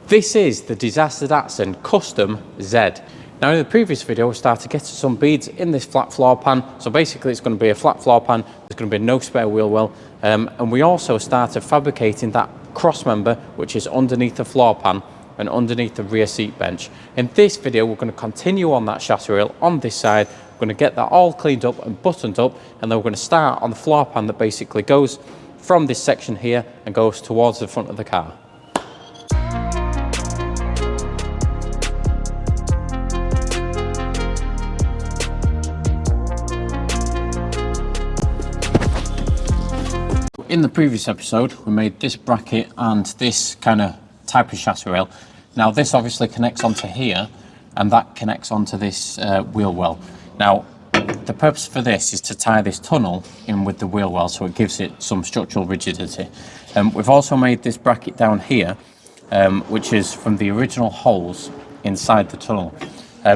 This is the Disaster Datsun Custom Z. Now in the previous video we started getting some beads in this flat floor pan. So basically it's going to be a flat floor pan, there's going to be no spare wheel well, and we also started fabricating that cross member which is underneath the floor pan and underneath the rear seat bench. In this video we're going to continue on that chassis rail on this side. We're going to get that all cleaned up and buttoned up, and then we're going to start on the floor pan that basically goes from this section here and goes towards the front of the car. In the previous episode, we made this bracket and this kind of type of chassis rail. Now this obviously connects onto here, and that connects onto this wheel well. Now, the purpose for this is to tie this tunnel in with the wheel well, so it gives it some structural rigidity. We've also made this bracket down here, which is from the original holes inside the tunnel.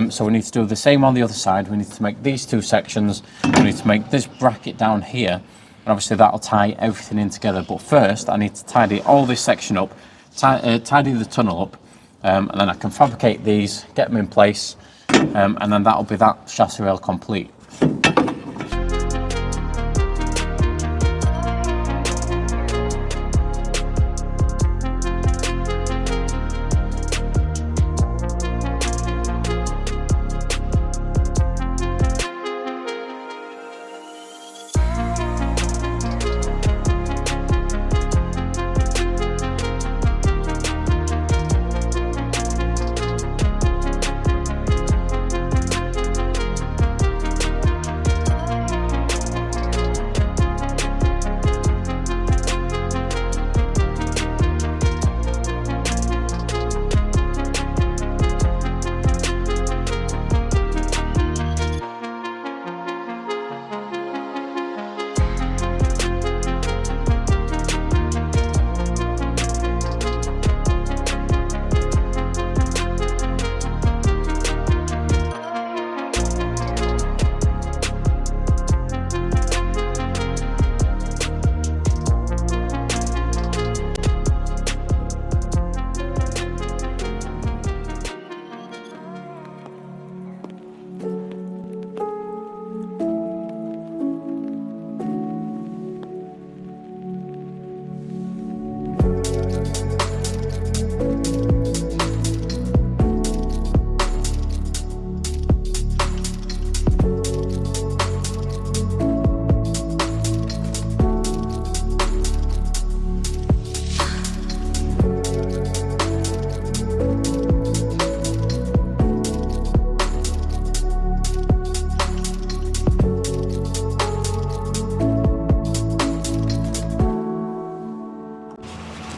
So we need to do the same on the other side. We need to make these two sections. We need to make this bracket down here. And obviously that'll tie everything in together. But first I need to tidy all this section up, tidy the tunnel up, and then I can fabricate these, get them in place, and then that'll be that chassis rail complete.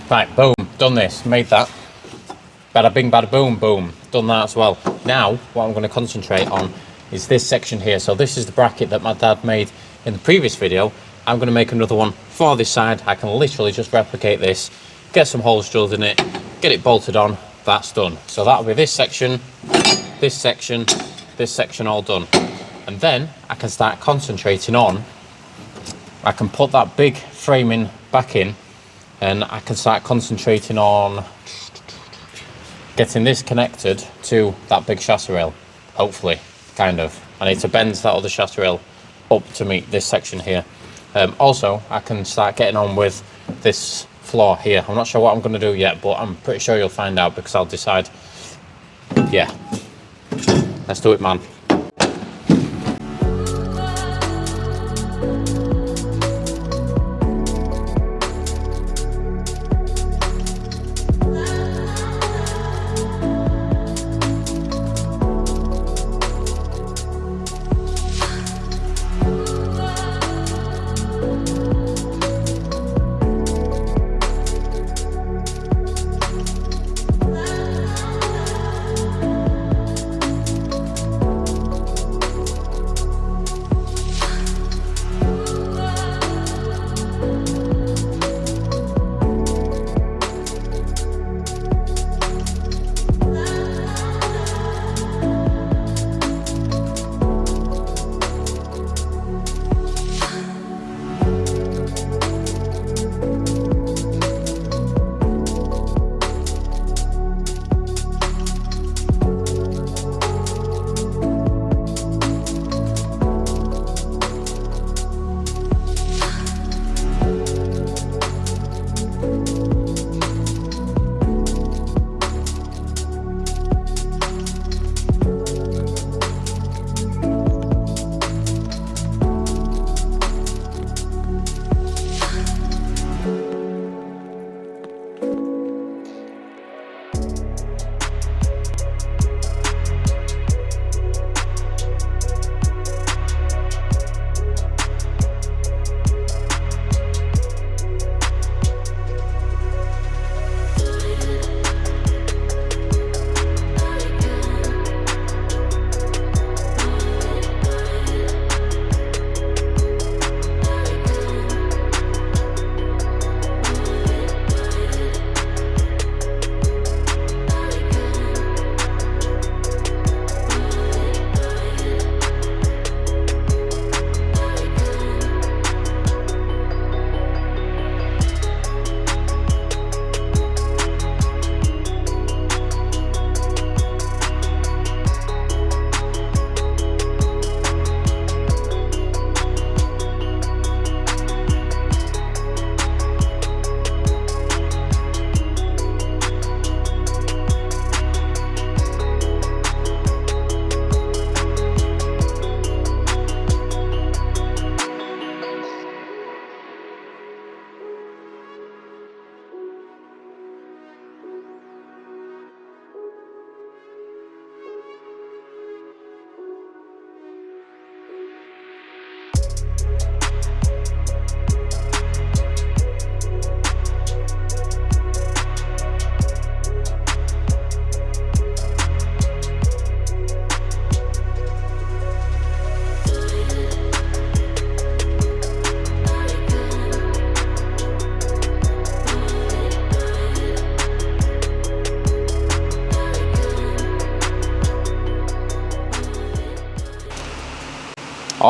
Right, boom, done this, made that. Bada bing, bada boom, boom, done that as well. Now, what I'm going to concentrate on is this section here. So this is the bracket that my dad made in the previous video. I'm going to make another one for this side. I can literally just replicate this, get some holes drilled in it, get it bolted on, that's done. So that'll be this section all done. And then I can start concentrating on, I can put that big framing back in, and I can start concentrating on getting this connected to that big chassis rail, hopefully, kind of. I need to bend that other chassis rail up to meet this section here. Also, I can start getting on with this floor here. I'm not sure what I'm going to do yet, but I'm pretty sure you'll find out because I'll decide. Yeah, let's do it, man.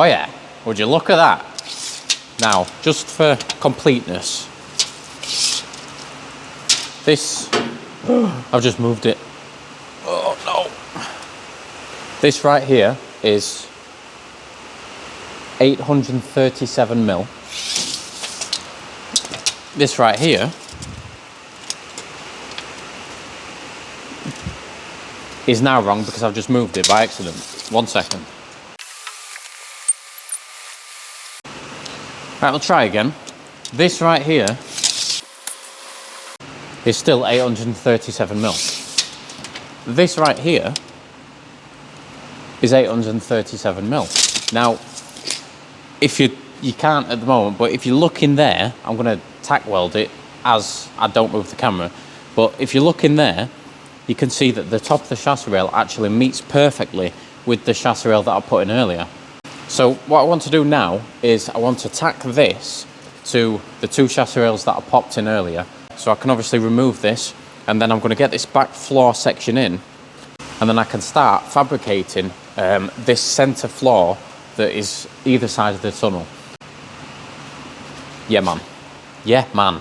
Oh yeah, would you look at that? Now, just for completeness, this, I've just moved it. Oh no. This right here is 837 mil. This right here is now wrong because I've just moved it by accident. 1 second. Right, we'll try again. This right here is still 837 mil. This right here is 837 mil. Now, if you can't at the moment, but if you look in there, I'm going to tack weld it as I don't move the camera. But if you look in there, you can see that the top of the chassis rail actually meets perfectly with the chassis rail that I put in earlier. So what I want to do now is I want to tack this to the 2 chassis rails that I popped in earlier. So I can obviously remove this, and then I'm going to get this back floor section in, and then I can start fabricating this centre floor that is either side of the tunnel. Yeah, man. Yeah, man.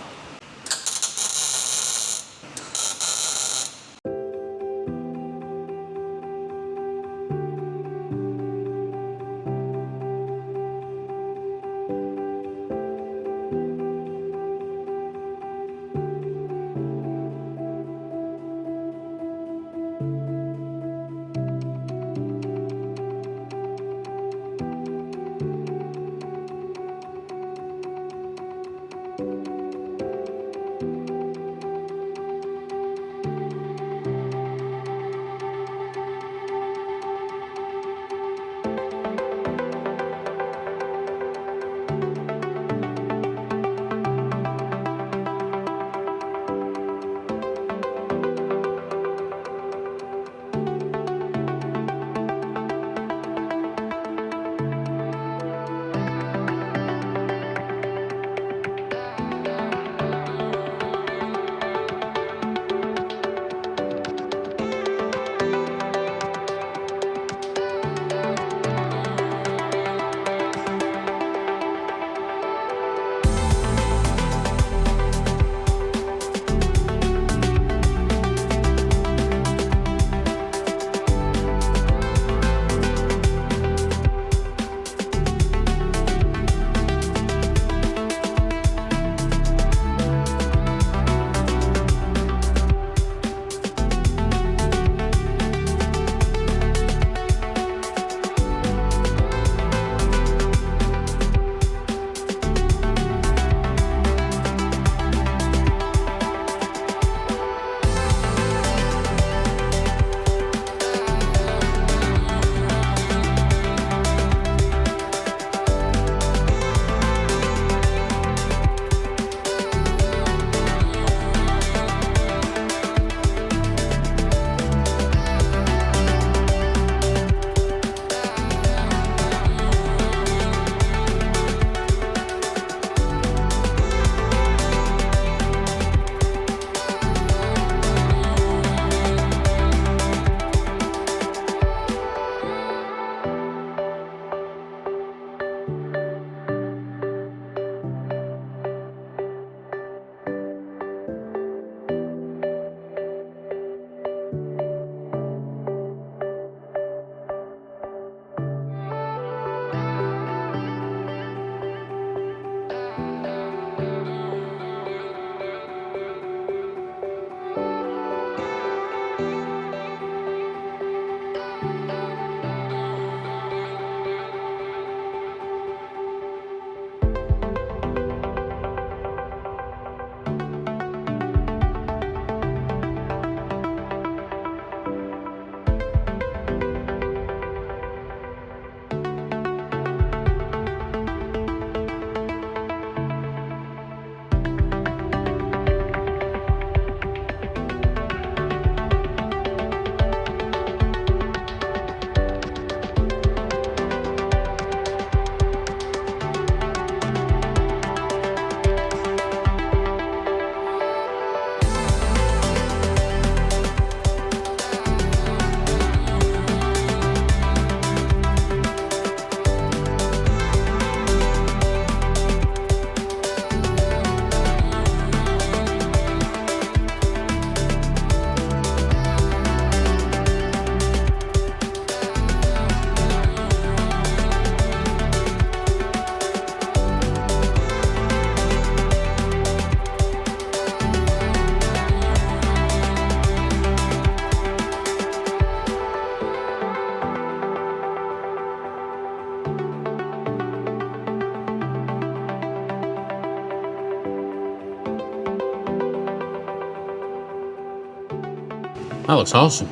That looks awesome.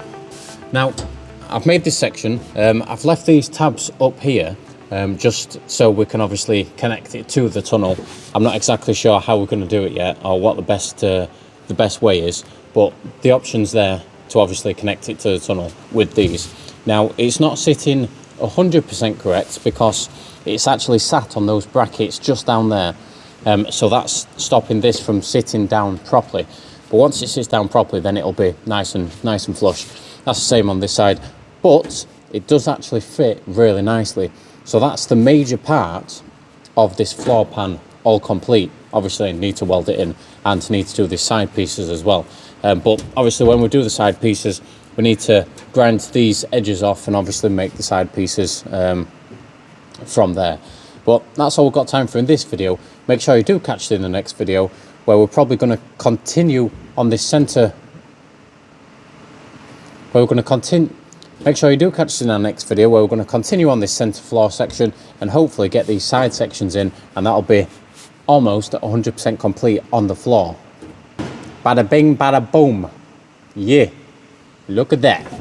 Now, I've made this section. I've left these tabs up here just so we can obviously connect it to the tunnel. I'm not exactly sure how we're going to do it yet, or what the best way is, but the option's there to obviously connect it to the tunnel with these. Now, it's not sitting 100% correct because it's actually sat on those brackets just down there. So that's stopping this from sitting down properly. But once it sits down properly, then it'll be nice and flush. That's the same on this side, but it does actually fit really nicely. So that's the major part of this floor pan all complete. Obviously, I need to weld it in and need to do the side pieces as well. But obviously, when we do the side pieces, we need to grind these edges off and obviously make the side pieces from there. But that's all we've got time for in this video. Make sure you do catch it in the next video, where we're probably going to continue on this center. Make sure you do catch us in our next video, where we're going to continue on this center floor section and hopefully get these side sections in, and that'll be almost 100% complete on the floor. Bada bing, bada boom. Yeah, look at that.